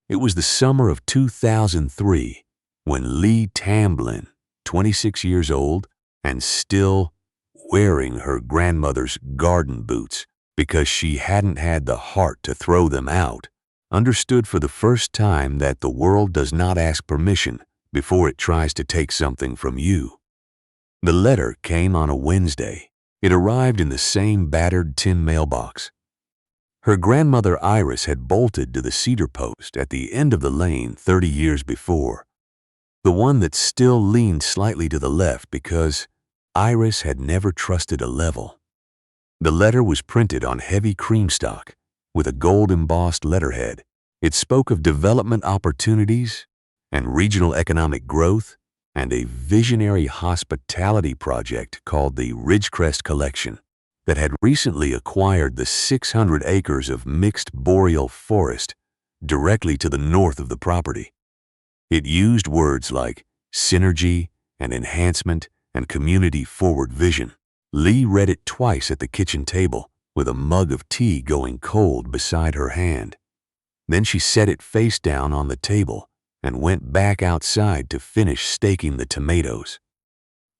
It was the summer of 2003 when Lee Tamblyn, 26 years old and still wearing her grandmother's garden boots because she hadn't had the heart to throw them out, understood for the first time that the world does not ask permission before it tries to take something from you. The letter came on a Wednesday. It arrived in the same battered tin mailbox. Her grandmother Iris had bolted to the cedar post at the end of the lane 30 years before, the one that still leaned slightly to the left because Iris had never trusted a level. The letter was printed on heavy creamstock with a gold-embossed letterhead. It spoke of development opportunities and regional economic growth and a visionary hospitality project called the Ridgecrest Collection that had recently acquired the 600 acres of mixed boreal forest directly to the north of the property. It used words like synergy and enhancement and community-forward vision. Lee read it twice at the kitchen table with a mug of tea going cold beside her hand. Then she set it face down on the table and went back outside to finish staking the tomatoes.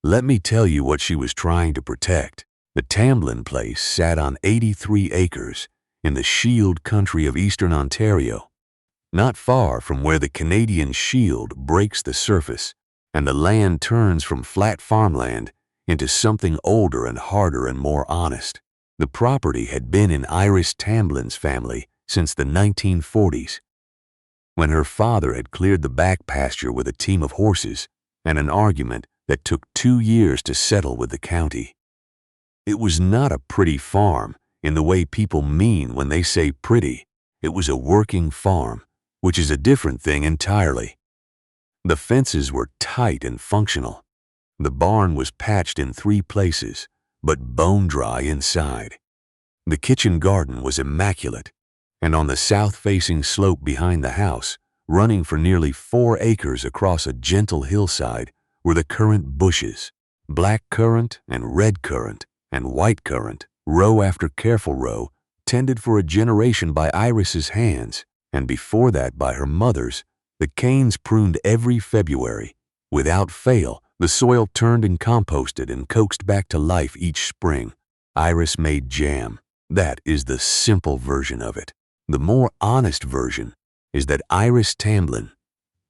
Let me tell you what she was trying to protect. The Tamblyn place sat on 83 acres in the Shield country of eastern Ontario, not far from where the Canadian Shield breaks the surface and the land turns from flat farmland into something older and harder and more honest. The property had been in Iris Tamblyn's family since the 1940s, when her father had cleared the back pasture with a team of horses and an argument that took 2 years to settle with the county. It was not a pretty farm in the way people mean when they say pretty. It was a working farm, which is a different thing entirely. The fences were tight and functional. The barn was patched in 3 places, but bone dry inside. The kitchen garden was immaculate, and on the south-facing slope behind the house, running for nearly 4 acres across a gentle hillside, were the currant bushes, black currant and red currant and white currant, row after careful row, tended for a generation by Iris's hands, and before that by her mother's. The canes pruned every February. Without fail, the soil turned and composted and coaxed back to life each spring. Iris made jam. That is the simple version of it. The more honest version is that Iris Tamblyn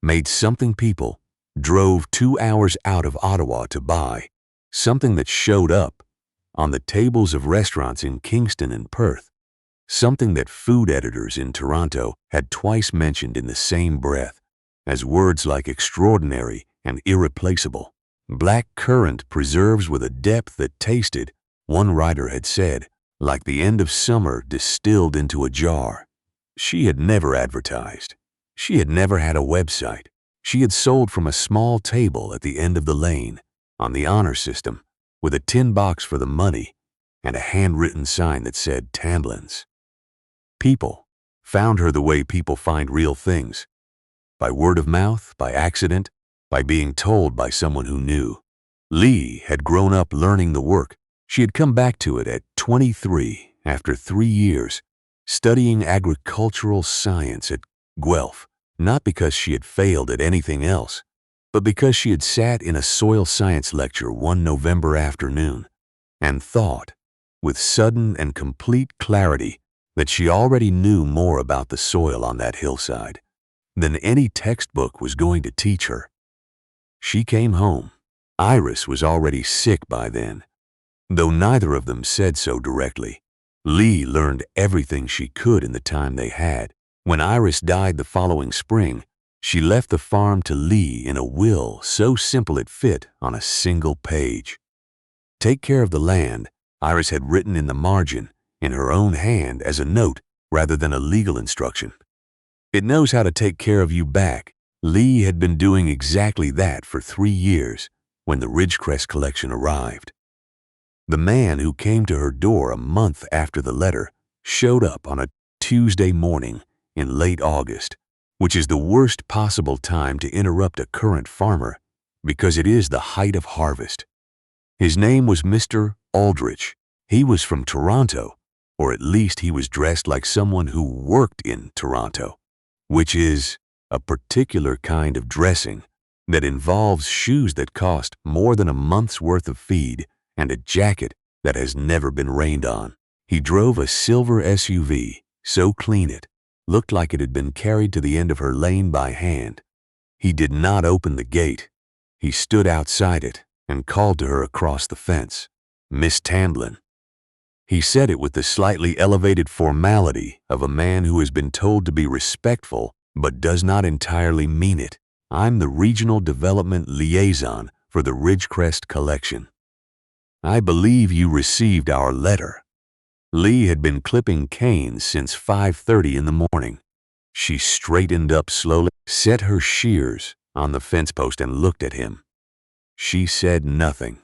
made something people drove 2 hours out of Ottawa to buy, something that showed up on the tables of restaurants in Kingston and Perth, something that food editors in Toronto had twice mentioned in the same breath as words like extraordinary and irreplaceable. Black currant preserves with a depth that tasted, one writer had said, like the end of summer distilled into a jar. She had never advertised. She had never had a website. She had sold from a small table at the end of the lane, on the honor system, with a tin box for the money and a handwritten sign that said Tamblyn's. People found her the way people find real things, by word of mouth, by accident, by being told by someone who knew. Lee had grown up learning the work. She had come back to it at 23 after 3 years, studying agricultural science at Guelph, not because she had failed at anything else, but because she had sat in a soil science lecture one November afternoon and thought, with sudden and complete clarity, that she already knew more about the soil on that hillside than any textbook was going to teach her. She came home. Iris was already sick by then, though neither of them said so directly. Lee learned everything she could in the time they had. When Iris died the following spring, she left the farm to Lee in a will so simple it fit on a single page. Take care of the land, Iris had written in the margin, in her own hand as a note rather than a legal instruction. It knows how to take care of you back. Lee had been doing exactly that for 3 years when the Ridgecrest collection arrived. The man who came to her door a month after the letter showed up on a Tuesday morning in late August, which is the worst possible time to interrupt a currant farmer because it is the height of harvest. His name was Mr. Aldrich. He was from Toronto, or at least he was dressed like someone who worked in Toronto. which is a particular kind of dressing that involves shoes that cost more than a month's worth of feed and a jacket that has never been rained on. He drove a silver SUV, so clean it looked like it had been carried to the end of her lane by hand. He did not open the gate. He stood outside it and called to her across the fence, "Miss Tamblyn." He said it with the slightly elevated formality of a man who has been told to be respectful but does not entirely mean it. "I'm the Regional Development Liaison for the Ridgecrest Collection. I believe you received our letter." Lee had been clipping canes since 5:30 in the morning. She straightened up slowly, set her shears on the fence post, and looked at him. She said nothing.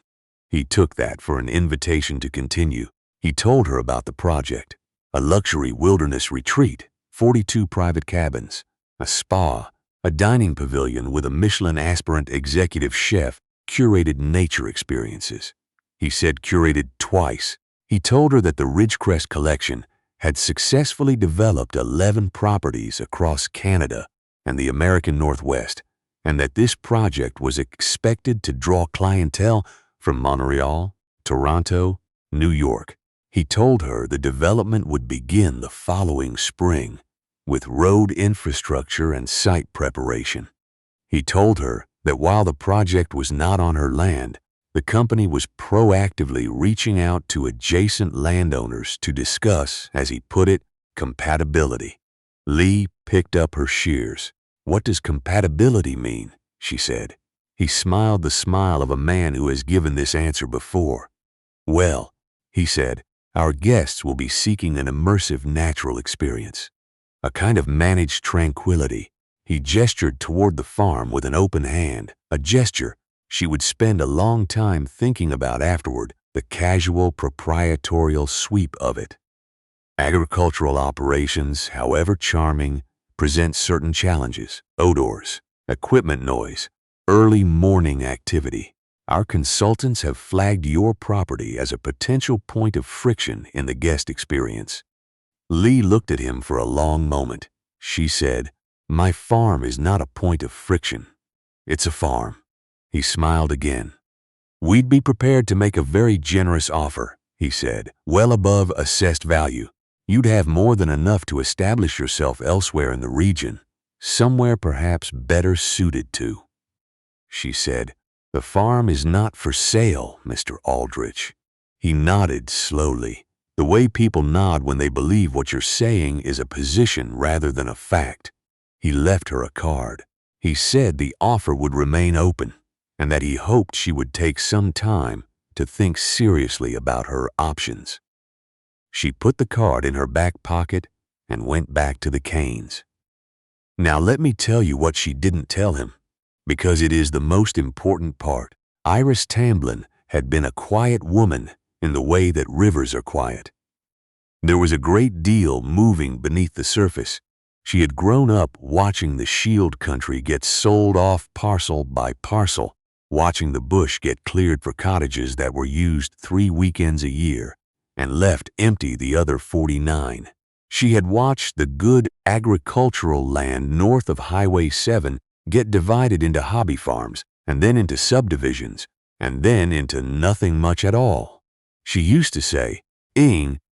He took that for an invitation to continue. He told her about the project, a luxury wilderness retreat, 42 private cabins, a spa, a dining pavilion with a Michelin aspirant executive chef, curated nature experiences. He said curated twice. He told her that the Ridgecrest Collection had successfully developed 11 properties across Canada and the American Northwest, and that this project was expected to draw clientele from Montreal, Toronto, New York. He told her the development would begin the following spring with road infrastructure and site preparation. He told her that while the project was not on her land, the company was proactively reaching out to adjacent landowners to discuss, as he put it, compatibility. Lee picked up her shears. "What does compatibility mean?" she said. He smiled the smile of a man who has given this answer before. "Well," he said, "our guests will be seeking an immersive natural experience, a kind of managed tranquility." He gestured toward the farm with an open hand, a gesture she would spend a long time thinking about afterward, the casual proprietorial sweep of it. Agricultural operations, however charming, present certain challenges: odors, equipment noise, early morning activity. Our consultants have flagged your property as a potential point of friction in the guest experience. Lee looked at him for a long moment. She said, "My farm is not a point of friction. It's a farm." He smiled again. "We'd be prepared to make a very generous offer," he said, "well above assessed value. You'd have more than enough to establish yourself elsewhere in the region, somewhere perhaps better suited to." She said, "The farm is not for sale, Mr. Aldrich." He nodded slowly, the way people nod when they believe what you're saying is a position rather than a fact. He left her a card. He said the offer would remain open, and that he hoped she would take some time to think seriously about her options. She put the card in her back pocket and went back to the canes. Now let me tell you what she didn't tell him, because it is the most important part. Iris Tamblyn had been a quiet woman in the way that rivers are quiet. There was a great deal moving beneath the surface. She had grown up watching the Shield country get sold off parcel by parcel, watching the bush get cleared for cottages that were used 3 weekends a year and left empty the other 49. She had watched the good agricultural land north of Highway 7 get divided into hobby farms and then into subdivisions and then into nothing much at all. She used to say,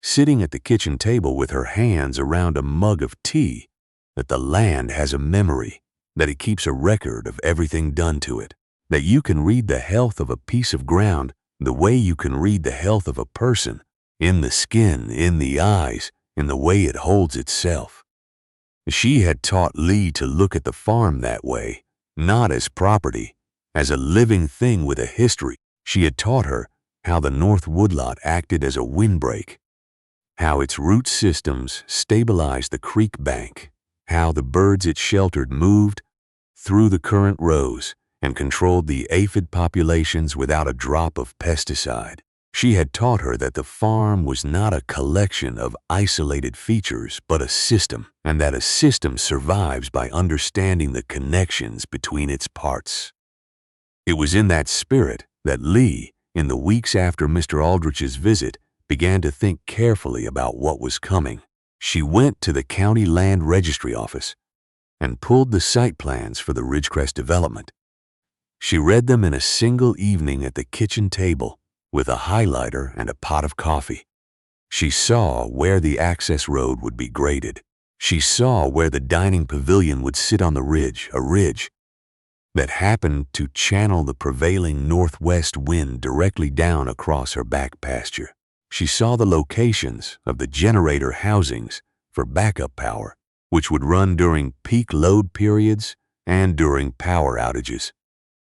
sitting at the kitchen table with her hands around a mug of tea, that the land has a memory, that it keeps a record of everything done to it, that you can read the health of a piece of ground the way you can read the health of a person, in the skin, in the eyes, in the way it holds itself. She had taught Lee to look at the farm that way, not as property, as a living thing with a history. She had taught her how the North Woodlot acted as a windbreak, how its root systems stabilized the creek bank, how the birds it sheltered moved through the current rows and controlled the aphid populations without a drop of pesticide. She had taught her that the farm was not a collection of isolated features, but a system, and that a system survives by understanding the connections between its parts. It was in that spirit that Lee, in the weeks after Mr. Aldrich's visit, began to think carefully about what was coming. She went to the county land registry office. and pulled the site plans for the Ridgecrest development. She read them in a single evening at the kitchen table with a highlighter and a pot of coffee. She saw where the access road would be graded. She saw where the dining pavilion would sit on the ridge, a ridge that happened to channel the prevailing northwest wind directly down across her back pasture. She saw the locations of the generator housings for backup power, which would run during peak load periods and during power outages,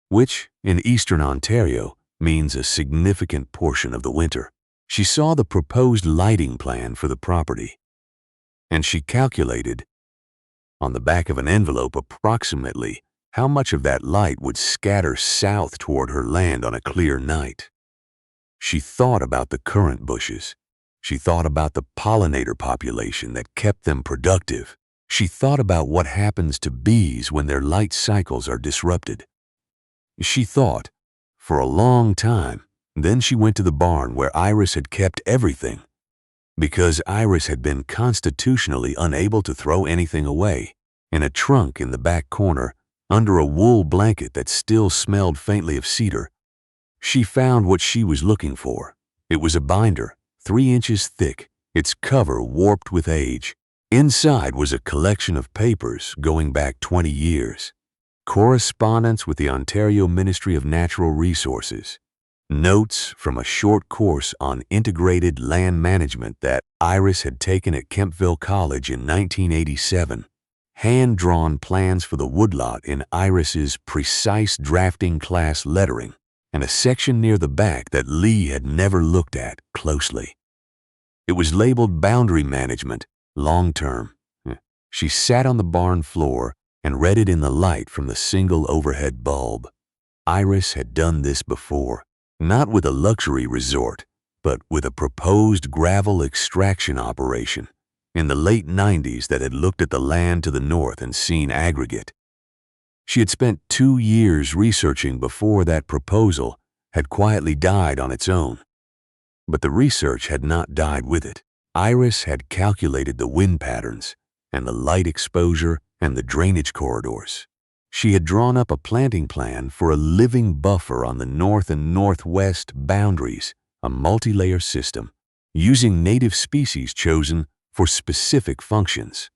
which in eastern Ontario means a significant portion of the winter. She saw the proposed lighting plan for the property, and she calculated on the back of an envelope approximately how much of that light would scatter south toward her land on a clear night. She thought about the currant bushes. She thought about the pollinator population that kept them productive. She thought about what happens to bees when their light cycles are disrupted. She thought for a long time. Then she went to the barn where Iris had kept everything, because Iris had been constitutionally unable to throw anything away. In a trunk in the back corner, under a wool blanket that still smelled faintly of cedar, she found what she was looking for. It was a binder, 3 inches thick, its cover warped with age. Inside was a collection of papers going back 20 years, correspondence with the Ontario Ministry of Natural Resources, notes from a short course on integrated land management that Iris had taken at Kempville College in 1987, hand-drawn plans for the woodlot in Iris's precise drafting class lettering, and a section near the back that Lee had never looked at closely. It was labeled Boundary Management, Long-Term. She sat on the barn floor and read it in the light from the single overhead bulb. Iris had done this before. Not with a luxury resort, but with a proposed gravel extraction operation in the late 90s that had looked at the land to the north and seen aggregate. She had spent 2 years researching before that proposal had quietly died on its own. But the research had not died with it. Iris had calculated the wind patterns and the light exposure and the drainage corridors. She had drawn up a planting plan for a living buffer on the north and northwest boundaries, a multi-layer system, using native species chosen for specific functions.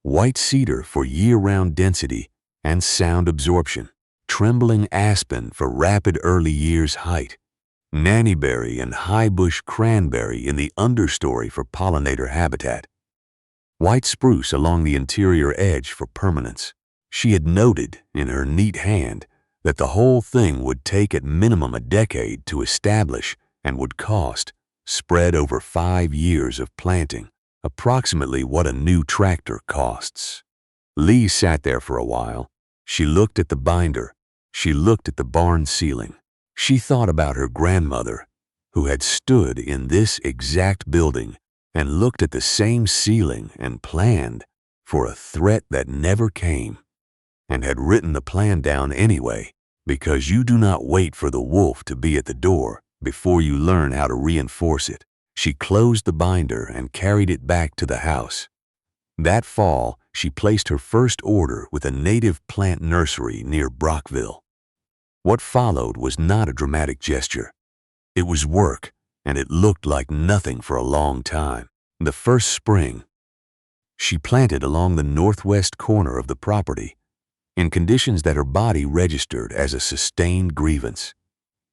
White cedar for year-round density and sound absorption, trembling aspen for rapid early years height, nannyberry and high-bush cranberry in the understory for pollinator habitat, white spruce along the interior edge for permanence. She had noted in her neat hand that the whole thing would take at minimum a decade to establish and would cost, spread over 5 years of planting, approximately what a new tractor costs. Lee sat there for a while. She looked at the binder. She looked at the barn ceiling. She thought about her grandmother, who had stood in this exact building and looked at the same ceiling and planned for a threat that never came, and had written the plan down anyway, because you do not wait for the wolf to be at the door before you learn how to reinforce it. She closed the binder and carried it back to the house. That fall, she placed her first order with a native plant nursery near Brockville. What followed was not a dramatic gesture. It was work, and it looked like nothing for a long time. The first spring, she planted along the northwest corner of the property, in conditions that her body registered as a sustained grievance.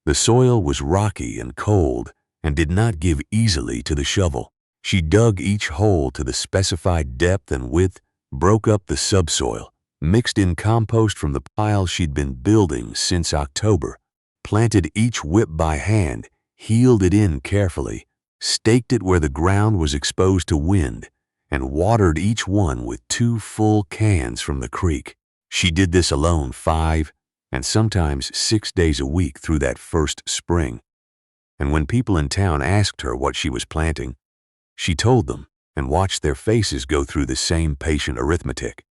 The soil was rocky and cold and did not give easily to the shovel. She dug each hole to the specified depth and width, broke up the subsoil, mixed in compost from the pile she'd been building since October, planted each whip by hand, heeled it in carefully, staked it where the ground was exposed to wind, and watered each one with 2 full cans from the creek. She did this alone 5 and sometimes 6 days a week through that first spring. And when people in town asked her what she was planting, she told them and watched their faces go through the same patient arithmetic.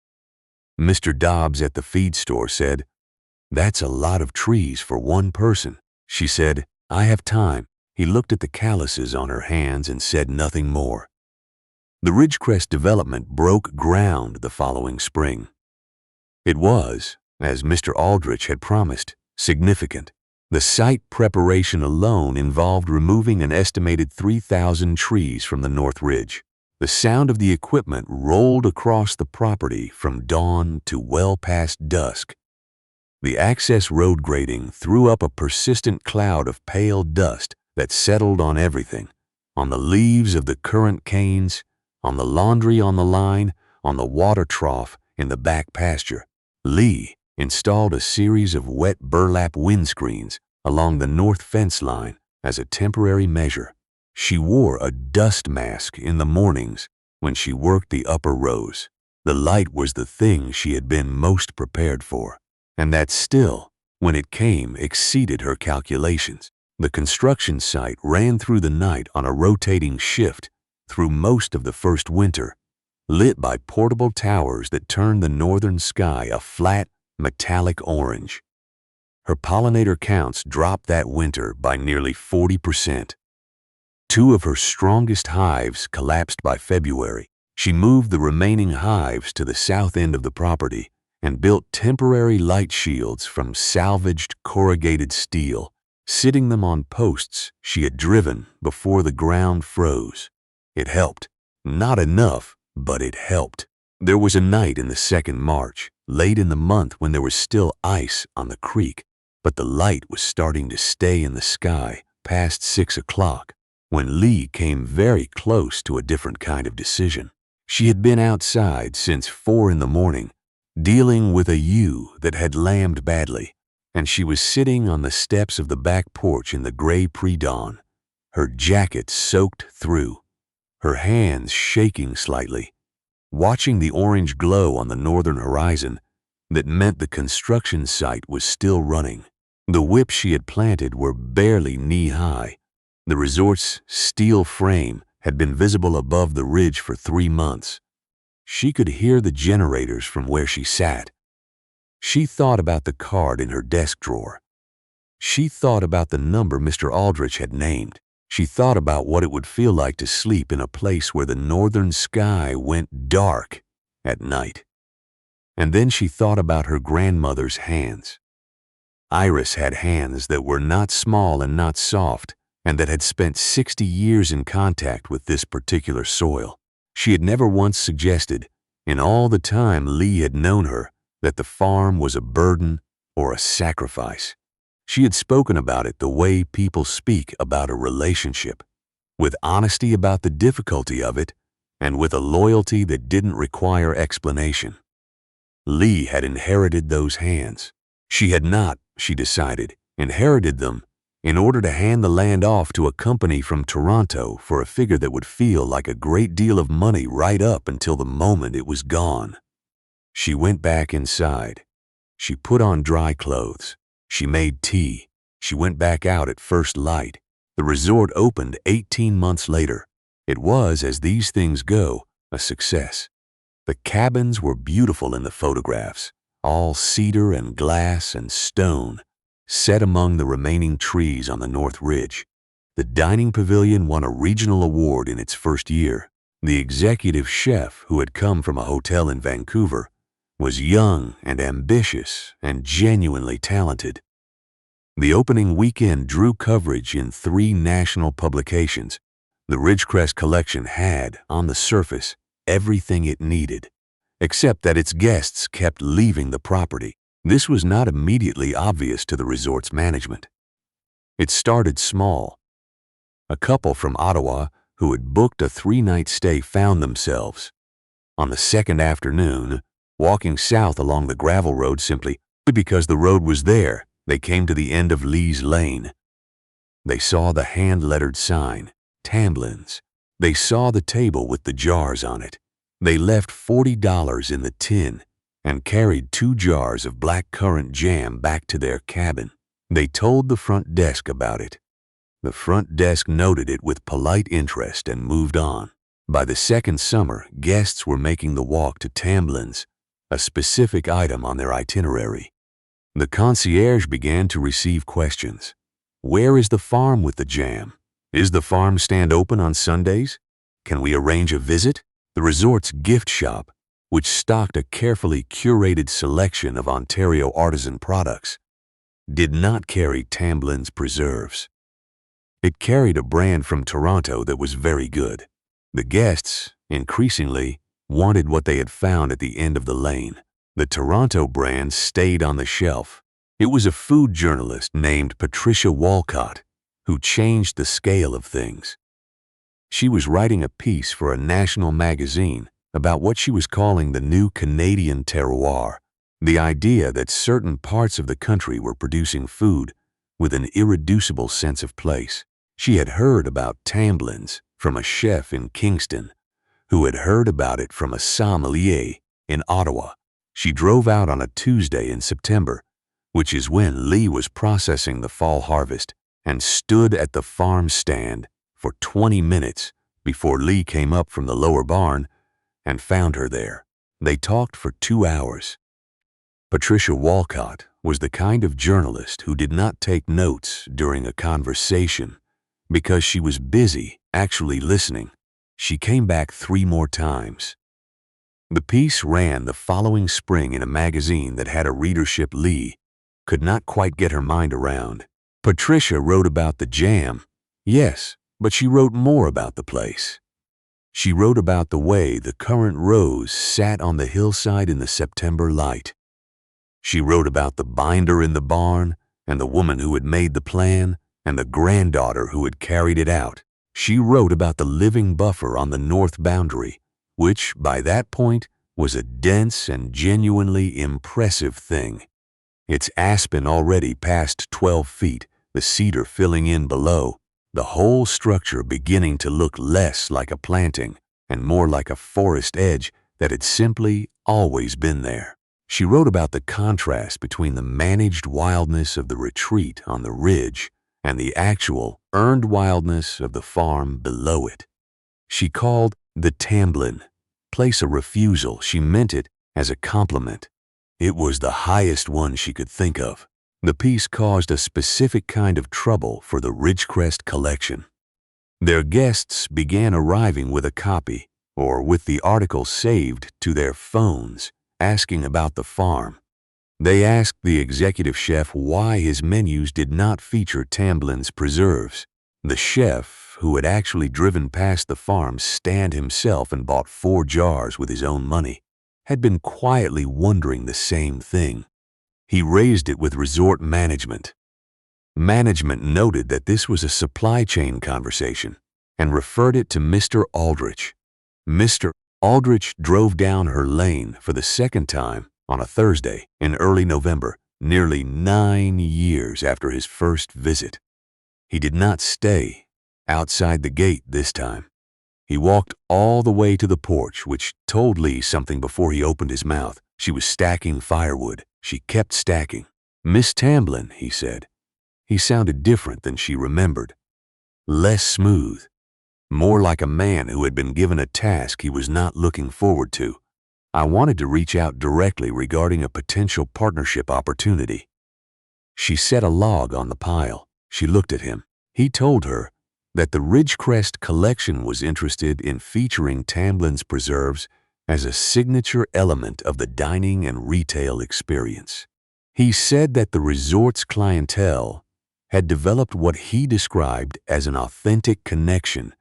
Mr. Dobbs at the feed store said, "That's a lot of trees for one person." She said, "I have time." He looked at the calluses on her hands and said nothing more. The Ridgecrest development broke ground the following spring. It was, as Mr. Aldrich had promised, significant. The site preparation alone involved removing an estimated 3,000 trees from the North Ridge. The sound of the equipment rolled across the property from dawn to well past dusk. The access road grading threw up a persistent cloud of pale dust that settled on everything, on the leaves of the currant canes, on the laundry on the line, on the water trough in the back pasture. Lee installed a series of wet burlap windscreens along the north fence line as a temporary measure. She wore a dust mask in the mornings when she worked the upper rows. The light was the thing she had been most prepared for, and that still, when it came, exceeded her calculations. The construction site ran through the night on a rotating shift through most of the first winter, lit by portable towers that turned the northern sky a flat, metallic orange. Her pollinator counts dropped that winter by nearly 40%. Two of her strongest hives collapsed by February. She moved the remaining hives to the south end of the property and built temporary light shields from salvaged corrugated steel, sitting them on posts she had driven before the ground froze. It helped. Not enough, but it helped. There was a night in the second March, late in the month when there was still ice on the creek, but the light was starting to stay in the sky past 6 o'clock, when Lee came very close to a different kind of decision. She had been outside since 4 in the morning, dealing with a ewe that had lambed badly, and she was sitting on the steps of the back porch in the gray pre-dawn, her jacket soaked through, her hands shaking slightly, watching the orange glow on the northern horizon that meant the construction site was still running. The whips she had planted were barely knee-high. The resort's steel frame had been visible above the ridge for 3 months. She could hear the generators from where she sat. She thought about the card in her desk drawer. She thought about the number Mr. Aldrich had named. She thought about what it would feel like to sleep in a place where the northern sky went dark at night. And then she thought about her grandmother's hands. Iris had hands that were not small and not soft, and that had spent 60 years in contact with this particular soil. She had never once suggested, in all the time Lee had known her, that the farm was a burden or a sacrifice. She had spoken about it the way people speak about a relationship, with honesty about the difficulty of it, and with a loyalty that didn't require explanation. Lee had inherited those hands. She had not, she decided, inherited them in order to hand the land off to a company from Toronto for a figure that would feel like a great deal of money right up until the moment it was gone. She went back inside. She put on dry clothes. She made tea. She went back out at first light. The resort opened 18 months later. It was, as these things go, a success. The cabins were beautiful in the photographs, all cedar and glass and stone, set among the remaining trees on the North Ridge. The dining pavilion won a regional award in its first year. The executive chef, who had come from a hotel in Vancouver, was young and ambitious and genuinely talented. The opening weekend drew coverage in 3 national publications. The Ridgecrest collection had, on the surface, everything it needed, except that its guests kept leaving the property. This was not immediately obvious to the resort's management. It started small. A couple from Ottawa who had booked a 3-night stay found themselves, on the second afternoon, walking south along the gravel road simply because the road was there. They came to the end of Lee's Lane. They saw the hand-lettered sign, Tamblin's. They saw the table with the jars on it. They left $40 in the tin and carried 2 jars of black currant jam back to their cabin. They told the front desk about it. The front desk noted it with polite interest and moved on. By the second summer, guests were making the walk to Tamblin's, a specific item on their itinerary. The concierge began to receive questions. Where is the farm with the jam? Is the farm stand open on Sundays? Can we arrange a visit? The resort's gift shop, which stocked a carefully curated selection of Ontario artisan products, did not carry Tamblin's preserves. It carried a brand from Toronto that was very good. The guests, increasingly, wanted what they had found at the end of the lane. The Toronto brand stayed on the shelf. It was a food journalist named Patricia Walcott who changed the scale of things. She was writing a piece for a national magazine about what she was calling the new Canadian terroir, the idea that certain parts of the country were producing food with an irreducible sense of place. She had heard about Tamblin's from a chef in Kingston, who had heard about it from a sommelier in Ottawa. She drove out on a Tuesday in September, which is when Lee was processing the fall harvest, and stood at the farm stand for 20 minutes before Lee came up from the lower barn and found her there. They talked for 2 hours. Patricia Walcott was the kind of journalist who did not take notes during a conversation because she was busy actually listening. She came back 3 more times. The piece ran the following spring in a magazine that had a readership Lee could not quite get her mind around. Patricia wrote about the jam, yes, but she wrote more about the place. She wrote about the way the Currant rose sat on the hillside in the September light. She wrote about the binder in the barn and the woman who had made the plan and the granddaughter who had carried it out. She wrote about the living buffer on the north boundary, which, by that point, was a dense and genuinely impressive thing. Its aspen already past 12 feet, the cedar filling in below, the whole structure beginning to look less like a planting and more like a forest edge that had simply always been there. She wrote about the contrast between the managed wildness of the retreat on the ridge and the actual, earned wildness of the farm below it. She called the Tamblin place a refusal. She meant it as a compliment. It was the highest one she could think of. The piece caused a specific kind of trouble for the Ridgecrest collection. Their guests began arriving with a copy, or with the article saved to their phones, asking about the farm. They asked the executive chef why his menus did not feature Tamblin's preserves. The chef, who had actually driven past the farm stand himself and bought 4 jars with his own money, had been quietly wondering the same thing. He raised it with resort management. Management noted that this was a supply chain conversation and referred it to Mr. Aldrich. Mr. Aldrich drove down her lane for the second time on a Thursday in early November, nearly 9 years after his first visit. He did not stay outside the gate this time. He walked all the way to the porch, which told Lee something before he opened his mouth. She was stacking firewood. She kept stacking. "Miss Tamblin," he said. He sounded different than she remembered. Less smooth. More like a man who had been given a task he was not looking forward to. "I wanted to reach out directly regarding a potential partnership opportunity." She set a log on the pile. She looked at him. He told her that the Ridgecrest collection was interested in featuring Tamblin's preserves as a signature element of the dining and retail experience. He said that the resort's clientele had developed what he described as an authentic connection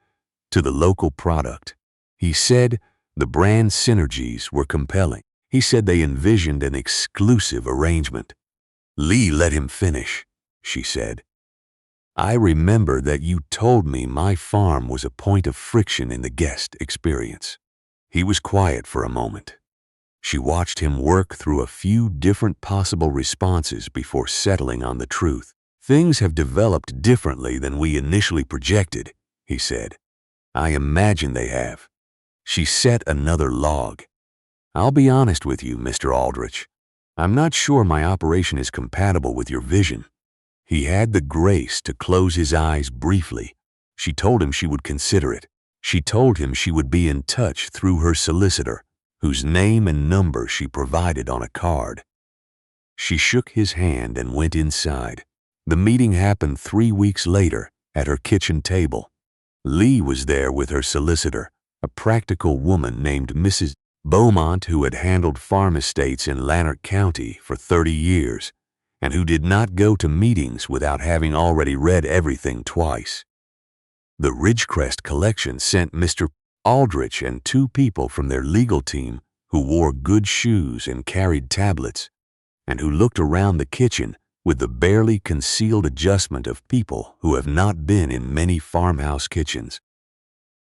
to the local product. He said the brand synergies were compelling. He said they envisioned an exclusive arrangement. "Lee let him finish," she said. "I remember that you told me my farm was a point of friction in the guest experience." He was quiet for a moment. She watched him work through a few different possible responses before settling on the truth. "Things have developed differently than we initially projected," he said. "I imagine they have." She set another log. "I'll be honest with you, Mr. Aldrich. I'm not sure my operation is compatible with your vision." He had the grace to close his eyes briefly. She told him she would consider it. She told him she would be in touch through her solicitor, whose name and number she provided on a card. She shook his hand and went inside. The meeting happened 3 weeks later at her kitchen table. Lee was there with her solicitor, a practical woman named Mrs. Beaumont, who had handled farm estates in Lanark County for 30 years, and who did not go to meetings without having already read everything twice. The Ridgecrest collection sent Mr. Aldrich and 2 people from their legal team who wore good shoes and carried tablets, and who looked around the kitchen with the barely concealed adjustment of people who have not been in many farmhouse kitchens.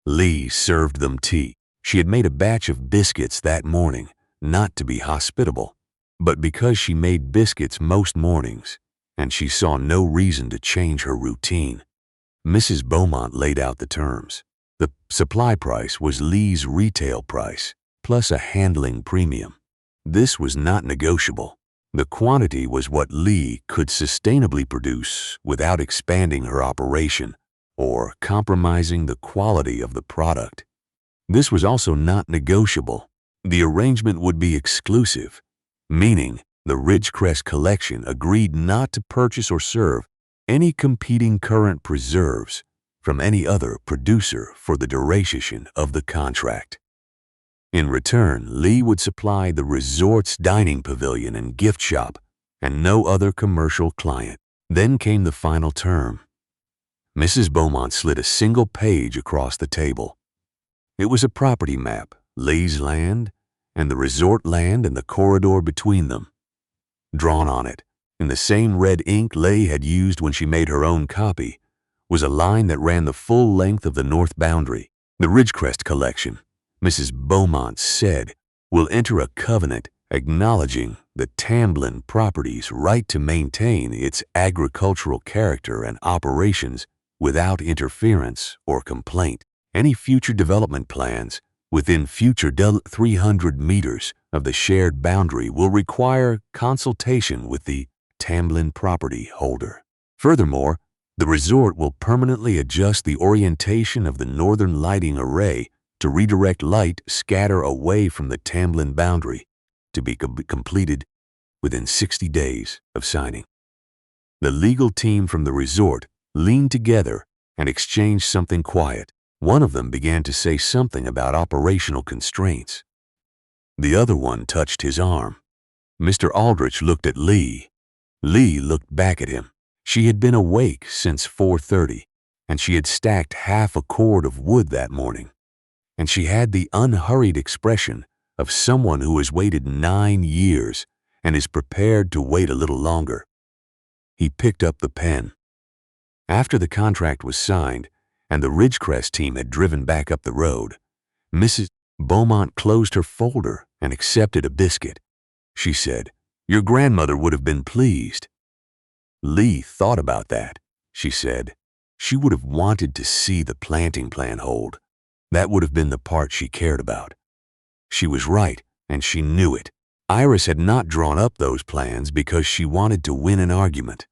Lee served them tea. She had made a batch of biscuits that morning, not to be hospitable, but because she made biscuits most mornings, and she saw no reason to change her routine. Mrs. Beaumont laid out the terms. The supply price was Lee's retail price, plus a handling premium. This was not negotiable. The quantity was what Lee could sustainably produce without expanding her operation or compromising the quality of the product. This was also not negotiable. The arrangement would be exclusive, meaning the Ridgecrest collection agreed not to purchase or serve any competing Currant preserves from any other producer for the duration of the contract. In return, Lee would supply the resort's dining pavilion and gift shop and no other commercial client. Then came the final term. Mrs. Beaumont slid a single page across the table. It was a property map, Lee's land, and the resort land and the corridor between them. Drawn on it, in the same red ink Lee had used when she made her own copy, was a line that ran the full length of the north boundary. The Ridgecrest collection, Mrs. Beaumont said, will enter a covenant acknowledging the Tamblyn property's right to maintain its agricultural character and operations without interference or complaint. Any future development plans within future 300 meters of the shared boundary will require consultation with the Tamblyn property holder. Furthermore, the resort will permanently adjust the orientation of the northern lighting array to redirect light scatter away from the Tamblyn boundary, to be completed within 60 days of signing. The legal team from the resort leaned together and exchanged something quiet. One of them began to say something about operational constraints. The other one touched his arm. Mr. Aldrich looked at Lee. Lee looked back at him. She had been awake since 4:30, and she had stacked half a cord of wood that morning, and she had the unhurried expression of someone who has waited 9 years and is prepared to wait a little longer. He picked up the pen. After the contract was signed and the Ridgecrest team had driven back up the road, Mrs. Beaumont closed her folder and accepted a biscuit. She said, "Your grandmother would have been pleased." Lee thought about that, she said. She would have wanted to see the planting plan hold. That would have been the part she cared about. She was right, and she knew it. Iris had not drawn up those plans because she wanted to win an argument.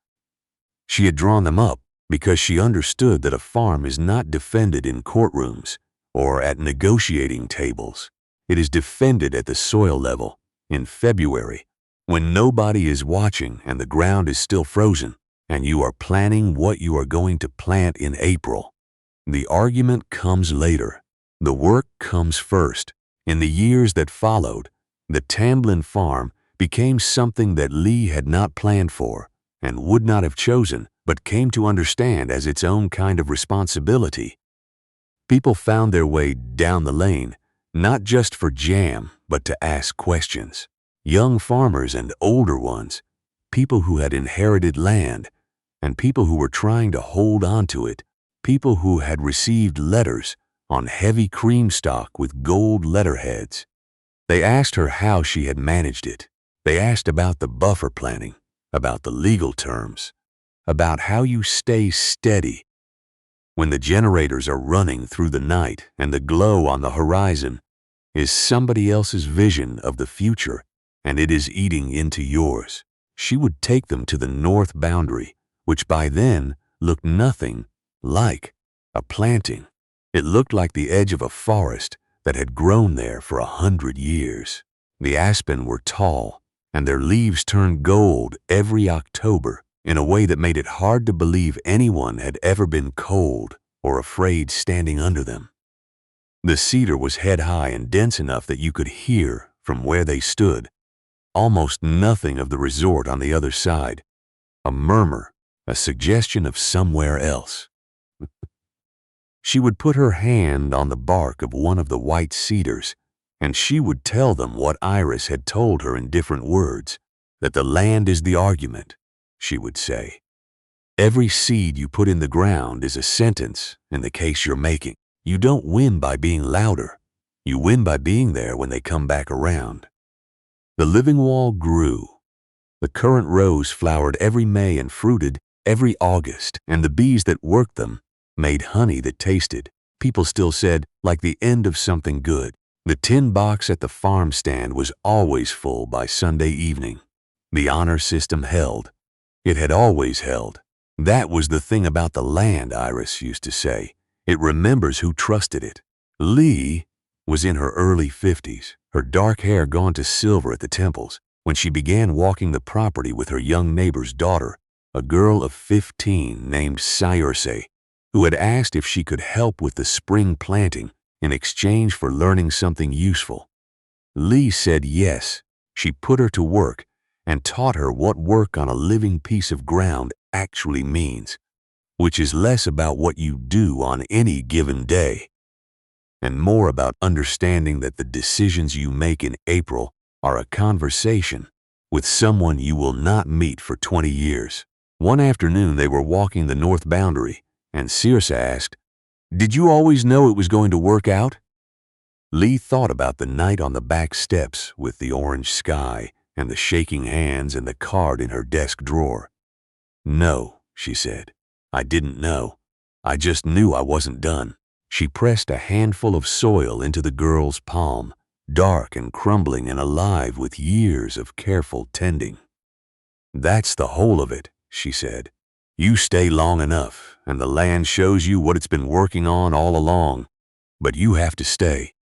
She had drawn them up because she understood that a farm is not defended in courtrooms or at negotiating tables. It is defended at the soil level, in February, when nobody is watching and the ground is still frozen, and you are planning what you are going to plant in April. The argument comes later. The work comes first. In the years that followed, the Tamblyn farm became something that Lee had not planned for and would not have chosen, but came to understand as its own kind of responsibility. People found their way down the lane, not just for jam, but to ask questions. Young farmers and older ones, people who had inherited land, and people who were trying to hold on to it, people who had received letters on heavy cream stock with gold letterheads. They asked her how she had managed it. They asked about the buffer planning, about the legal terms, about how you stay steady when the generators are running through the night and the glow on the horizon is somebody else's vision of the future and it is eating into yours. She would take them to the north boundary, which by then looked nothing like a planting. It looked like the edge of a forest that had grown there for 100 years. The aspen were tall, and their leaves turned gold every October in a way that made it hard to believe anyone had ever been cold or afraid standing under them. The cedar was head-high and dense enough that you could hear, from where they stood, almost nothing of the resort on the other side. A murmur, a suggestion of somewhere else. She would put her hand on the bark of one of the white cedars, and she would tell them what Iris had told her in different words, that the land is the argument, she would say. Every seed you put in the ground is a sentence in the case you're making. You don't win by being louder. You win by being there when they come back around. The living wall grew. The currant rose flowered every May and fruited every August, and the bees that worked them made honey that tasted, people still said, like the end of something good. The tin box at the farm stand was always full by Sunday evening. The honor system held. It had always held. That was the thing about the land, Iris used to say. It remembers who trusted it. Lee was in her early 50s, her dark hair gone to silver at the temples, when she began walking the property with her young neighbor's daughter, a girl of 15 named Sayurse, who had asked if she could help with the spring planting in exchange for learning something useful. Lee said yes. She put her to work and taught her what work on a living piece of ground actually means, which is less about what you do on any given day, and more about understanding that the decisions you make in April are a conversation with someone you will not meet for 20 years. One afternoon they were walking the north boundary, and Circe asked, "Did you always know it was going to work out?" Lee thought about the night on the back steps with the orange sky and the shaking hands and the card in her desk drawer. "No," she said. "I didn't know. I just knew I wasn't done." She pressed a handful of soil into the girl's palm, dark and crumbling and alive with years of careful tending. "That's the whole of it," she said. "You stay long enough, and the land shows you what it's been working on all along. But you have to stay.